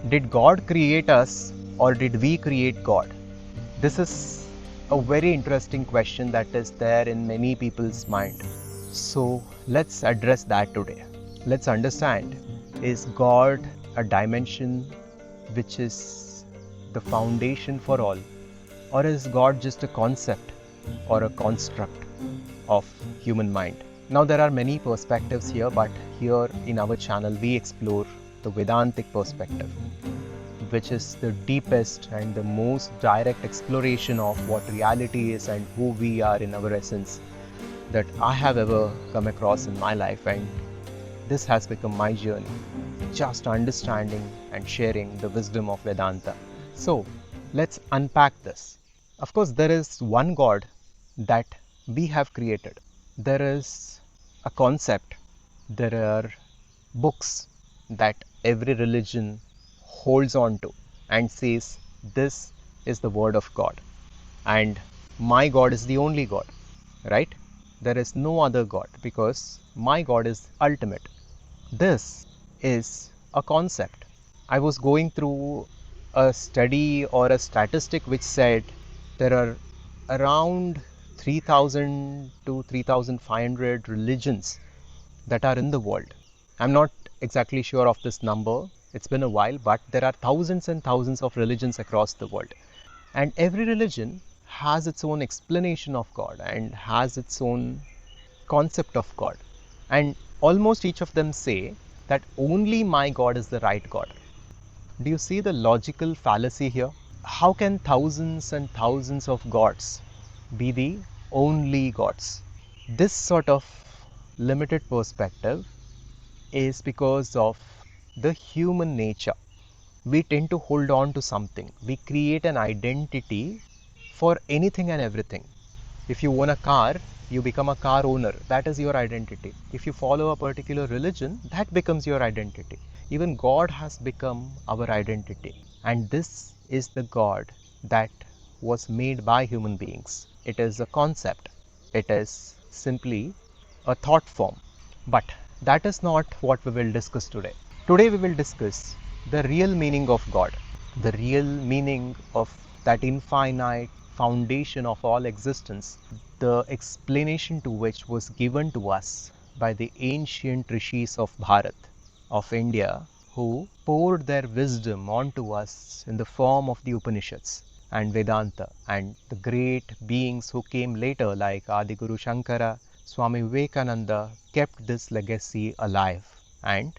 Did God create us or did we create God? This is a very interesting question that is there in many people's mind. So let's address that today. Let's understand, is God a dimension which is the foundation for all, or is God just a concept or a construct of human mind? Now there are many perspectives here, but here in our channel we explore the Vedantic perspective, which is the deepest and the most direct exploration of what reality is and who we are in our essence that I have ever come across in my life. And this has become my journey, just understanding and sharing the wisdom of Vedanta. So let's unpack this. Of course, there is one God that we have created. There is a concept, there are books that every religion holds on to and says this is the word of God and my God is the only God, right? There is no other God because my God is ultimate. This is a concept. I was going through a study or a statistic which said there are around 3000 to 3500 religions that are in the world. I'm not exactly sure of this number, it's been a while, but there are thousands and thousands of religions across the world. And every religion has its own explanation of God and has its own concept of God. And almost each of them say that only my God is the right God. Do you see the logical fallacy here? How can thousands and thousands of gods be the only gods? This sort of limited perspective is because of the human nature. We tend to hold on to something. We create an identity for anything and everything. If you own a car, you become a car owner. That is your identity. If you follow a particular religion, that becomes your identity. Even God has become our identity. And this is the God that was made by human beings. It is a concept. It is simply a thought form. But that is not what we will discuss today. Today we will discuss the real meaning of God, the real meaning of that infinite foundation of all existence, the explanation to which was given to us by the ancient rishis of Bharat, of India, who poured their wisdom onto us in the form of the Upanishads and Vedanta, and the great beings who came later like Adi Guru Shankara, Swami Vivekananda kept this legacy alive and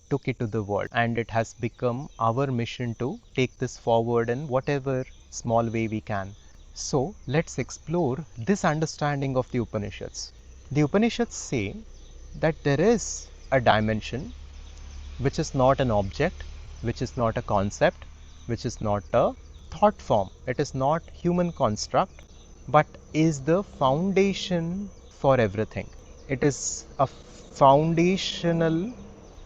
took it to the world, and it has become our mission to take this forward in whatever small way we can. So let's explore this understanding of the Upanishads. The Upanishads say that there is a dimension which is not an object, which is not a concept, which is not a thought form, it is not human construct, but is the foundation for everything. It is a foundational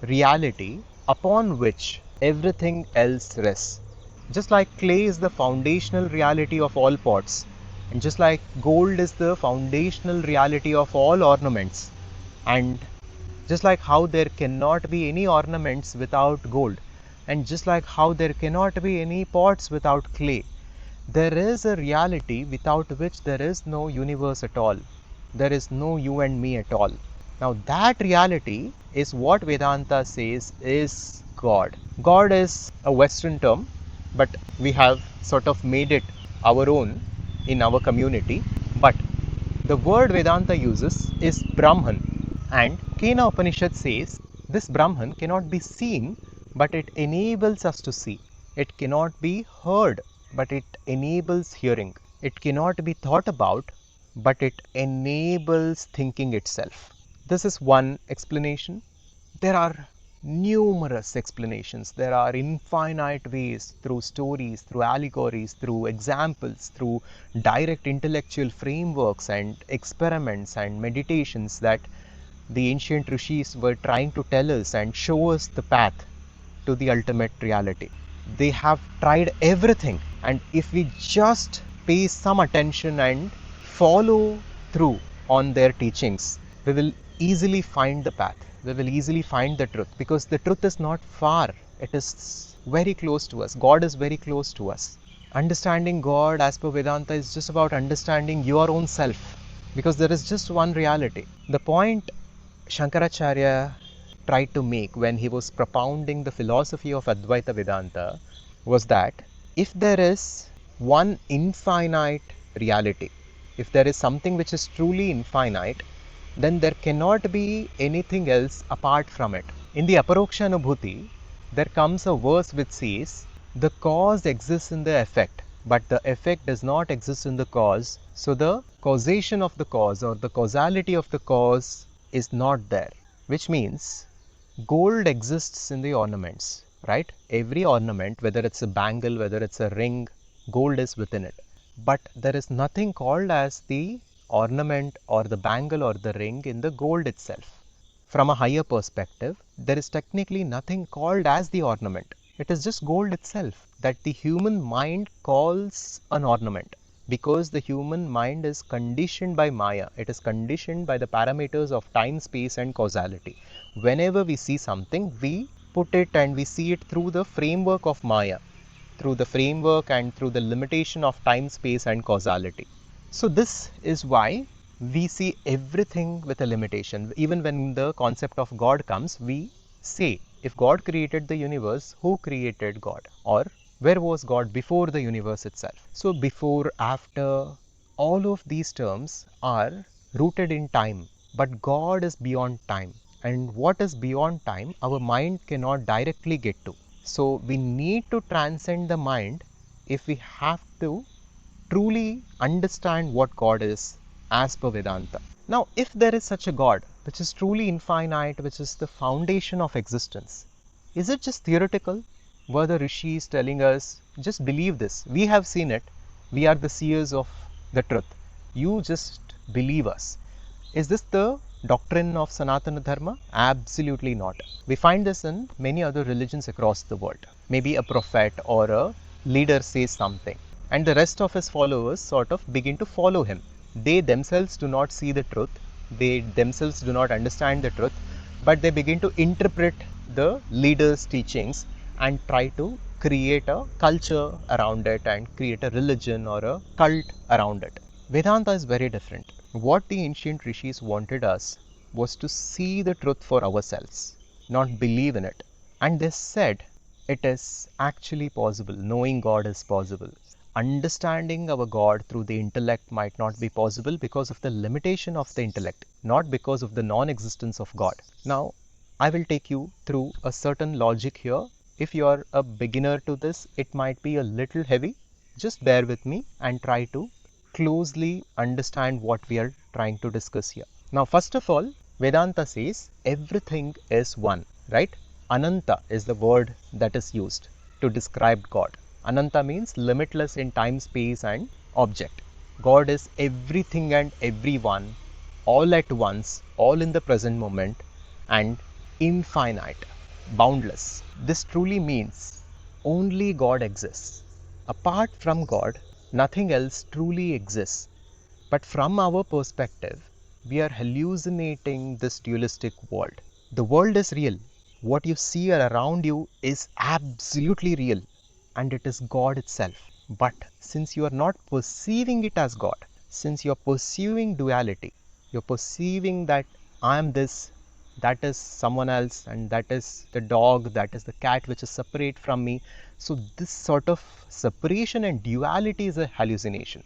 reality upon which everything else rests. Just like clay is the foundational reality of all pots, and just like gold is the foundational reality of all ornaments, and just like how there cannot be any ornaments without gold, and just like how there cannot be any pots without clay, there is a reality without which there is no universe at all. There is no you and me at all. Now that reality is what Vedanta says is God. God is a Western term, but we have sort of made it our own in our community. But the word Vedanta uses is Brahman. And Kena Upanishad says this Brahman cannot be seen, but it enables us to see. It cannot be heard, but it enables hearing. It cannot be thought about, but it enables thinking itself. This is one explanation. There are numerous explanations. There are infinite ways, through stories, through allegories, through examples, through direct intellectual frameworks and experiments and meditations that the ancient rishis were trying to tell us and show us the path to the ultimate reality. They have tried everything, and if we just pay some attention and follow through on their teachings, we will easily find the path. We will easily find the truth, because the truth is not far. It is very close to us. God is very close to us. Understanding God as per Vedanta is just about understanding your own self, because there is just one reality. The point Shankaracharya tried to make when he was propounding the philosophy of Advaitha Vedanta was that if there is one infinite reality, if there is something which is truly infinite, then there cannot be anything else apart from it. In the Aparoksha Anubhuti, there comes a verse which says, the cause exists in the effect, but the effect does not exist in the cause. So the causation of the cause or the causality of the cause is not there, which means gold exists in the ornaments, right? Every ornament, whether it's a bangle, whether it's a ring, gold is within it. But there is nothing called as the ornament or the bangle or the ring in the gold itself. From a higher perspective, there is technically nothing called as the ornament. It is just gold itself that the human mind calls an ornament, because the human mind is conditioned by Maya. It is conditioned by the parameters of time, space, and causality. Whenever we see something, we put it and we see it through the framework of Maya, through the framework and through the limitation of time, space, and causality. So this is why we see everything with a limitation. Even when the concept of God comes, we say, if God created the universe, who created God? Or where was God before the universe itself? So before, after, all of these terms are rooted in time, but God is beyond time. And what is beyond time, our mind cannot directly get to. So we need to transcend the mind if we have to truly understand what God is as per Vedanta. Now, if there is such a God which is truly infinite, which is the foundation of existence, is it just theoretical? Were the rishis telling us, just believe this? We have seen it. We are the seers of the truth. You just believe us. Is this the doctrine of Sanatana Dharma? Absolutely not. We find this in many other religions across the world. Maybe a prophet or a leader says something, and the rest of his followers sort of begin to follow him. They themselves do not see the truth, they themselves do not understand the truth, but they begin to interpret the leader's teachings and try to create a culture around it and create a religion or a cult around it. Vedanta is very different. What the ancient rishis wanted us was to see the truth for ourselves, not believe in it. And they said it is actually possible. Knowing God is possible. Understanding our God through the intellect might not be possible because of the limitation of the intellect, not because of the non-existence of God. Now, I will take you through a certain logic here. If you are a beginner to this, it might be a little heavy. Just bear with me and try to closely understand what we are trying to discuss here. Now, first of all, Vedanta says everything is one, right? Ananta is the word that is used to describe God. Ananta means limitless in time, space, and object. God is everything and everyone, all at once, all in the present moment, and infinite, boundless. This truly means only God exists. Apart from God, nothing else truly exists. But from our perspective, we are hallucinating this dualistic world. The world is real. What you see around you is absolutely real, and it is God itself. But since you are not perceiving it as God, since you are pursuing duality, you are perceiving that I am this, that is someone else, and that is the dog, that is the cat which is separate from me. So this sort of separation and duality is a hallucination.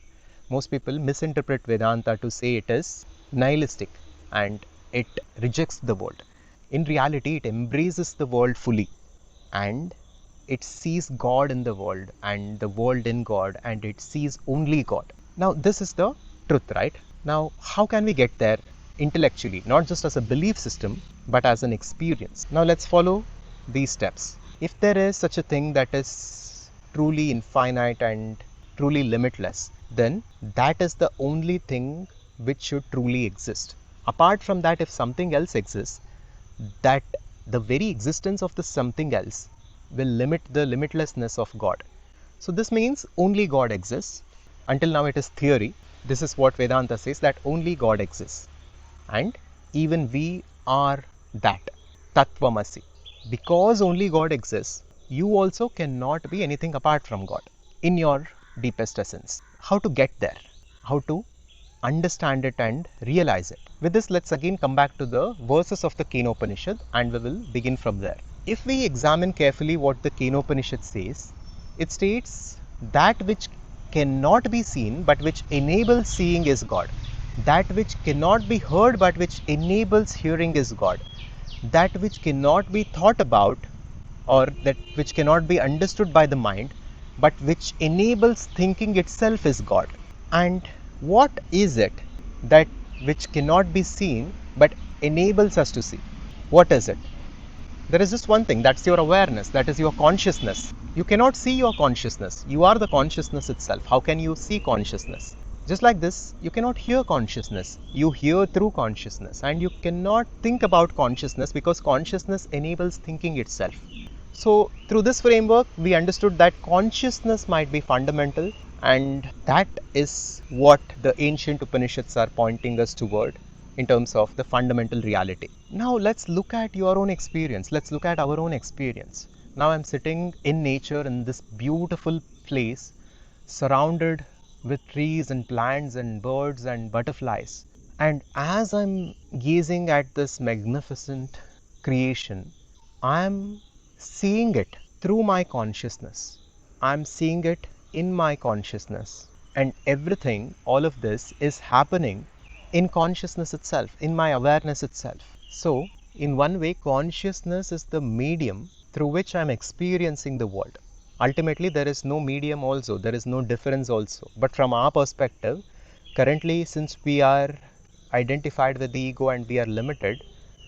Most people misinterpret Vedanta to say it is nihilistic and it rejects the world. In reality, it embraces the world fully and it sees God in the world and the world in God, and it sees only God. Now, this is the truth, right? Now, how can we get there intellectually, not just as a belief system, but as an experience? Now, let's follow these steps. If there is such a thing that is truly infinite and truly limitless, then that is the only thing which should truly exist. Apart from that, if something else exists, that the very existence of the something else will limit the limitlessness of God. So this means only God exists. Until now it is theory. This is what Vedanta says, that only God exists. And even we are that. Tattvamasi. Because only God exists, you also cannot be anything apart from God in your deepest essence. How to get there? How to understand it and realize it? With this, let's again come back to the verses of the Kenopanishad and we will begin from there. If we examine carefully what the Kenopanishad says, it states that which cannot be seen but which enables seeing is God. That which cannot be heard but which enables hearing is God. That which cannot be thought about or that which cannot be understood by the mind but which enables thinking itself is God. And what is it that which cannot be seen but enables us to see? What is it? There is just one thing, that's your awareness, that is your consciousness. You cannot see your consciousness. You are the consciousness itself. How can you see consciousness? Just like this, you cannot hear consciousness. You hear through consciousness, and you cannot think about consciousness because consciousness enables thinking itself. So through this framework, we understood that consciousness might be fundamental, and that is what the ancient Upanishads are pointing us toward in terms of the fundamental reality. Now let's look at your own experience. Let's look at our own experience. Now I'm sitting in nature in this beautiful place, surrounded with trees and plants and birds and butterflies. And as I'm gazing at this magnificent creation, I'm seeing it through my consciousness. I'm seeing it in my consciousness. And everything, all of this is happening in consciousness itself, in my awareness itself. So, in one way, consciousness is the medium through which I'm experiencing the world. Ultimately, there is no medium also, there is no difference also. But from our perspective, currently, since we are identified with the ego and we are limited,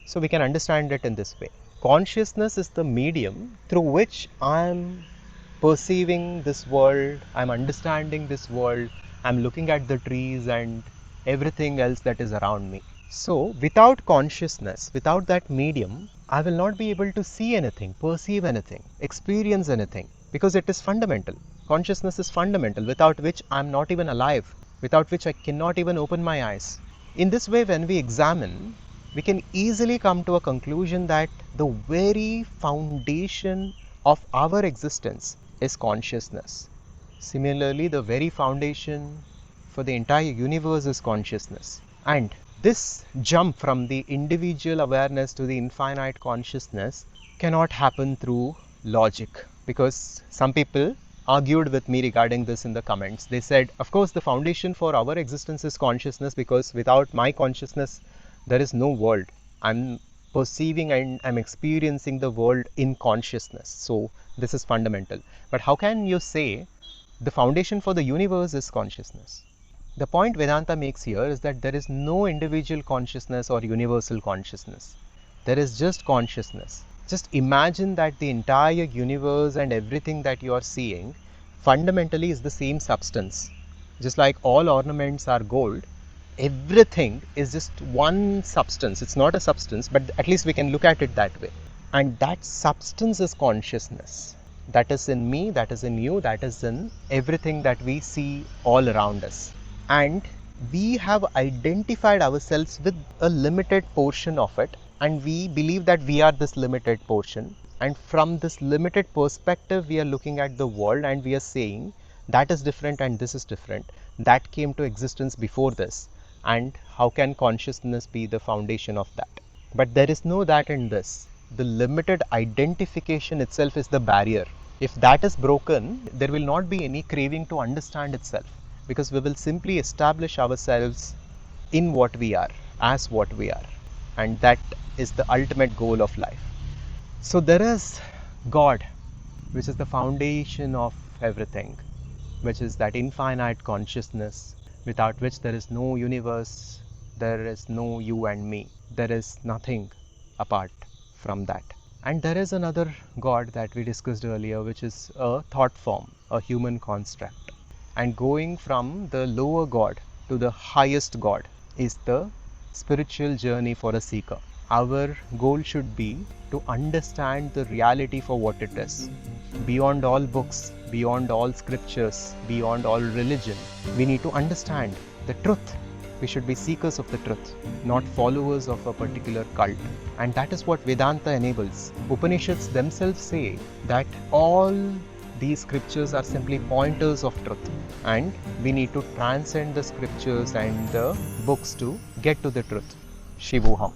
so we can understand it in this way. Consciousness is the medium through which I'm perceiving this world, I'm understanding this world, I'm looking at the trees and everything else that is around me. So, without consciousness, without that medium, I will not be able to see anything, perceive anything, experience anything, because it is fundamental. Consciousness is fundamental, without which I am not even alive, without which I cannot even open my eyes. In this way, when we examine, we can easily come to a conclusion that the very foundation of our existence is consciousness. Similarly, the very foundation for the entire universe is consciousness. And this jump from the individual awareness to the infinite consciousness cannot happen through logic, because some people argued with me regarding this in the comments. They said, of course, the foundation for our existence is consciousness, because without my consciousness, there is no world. I'm perceiving and I'm experiencing the world in consciousness. So this is fundamental. But how can you say the foundation for the universe is consciousness? The point Vedanta makes here is that there is no individual consciousness or universal consciousness. There is just consciousness. Just imagine that the entire universe and everything that you are seeing fundamentally is the same substance. Just like all ornaments are gold, everything is just one substance. It's not a substance, but at least we can look at it that way. And that substance is consciousness. That is in me, that is in you, that is in everything that we see all around us. And we have identified ourselves with a limited portion of it, and we believe that we are this limited portion. And from this limited perspective, we are looking at the world and we are saying that is different and this is different. That came to existence before this. And how can consciousness be the foundation of that? But there is no that in this. The limited identification itself is the barrier. If that is broken, there will not be any craving to understand itself, because we will simply establish ourselves in what we are, as what we are. And that is the ultimate goal of life. So there is God, which is the foundation of everything, which is that infinite consciousness, without which there is no universe, there is no you and me. There is nothing apart from that. And there is another God that we discussed earlier, which is a thought form, a human construct. And going from the lower God to the highest God is the spiritual journey for a seeker. Our goal should be to understand the reality for what it is. Beyond all books, beyond all scriptures, beyond all religion, we need to understand the truth. We should be seekers of the truth, not followers of a particular cult. And that is what Vedanta enables. Upanishads themselves say that all these scriptures are simply pointers of truth, and we need to transcend the scriptures and the books to get to the truth. Shivoham.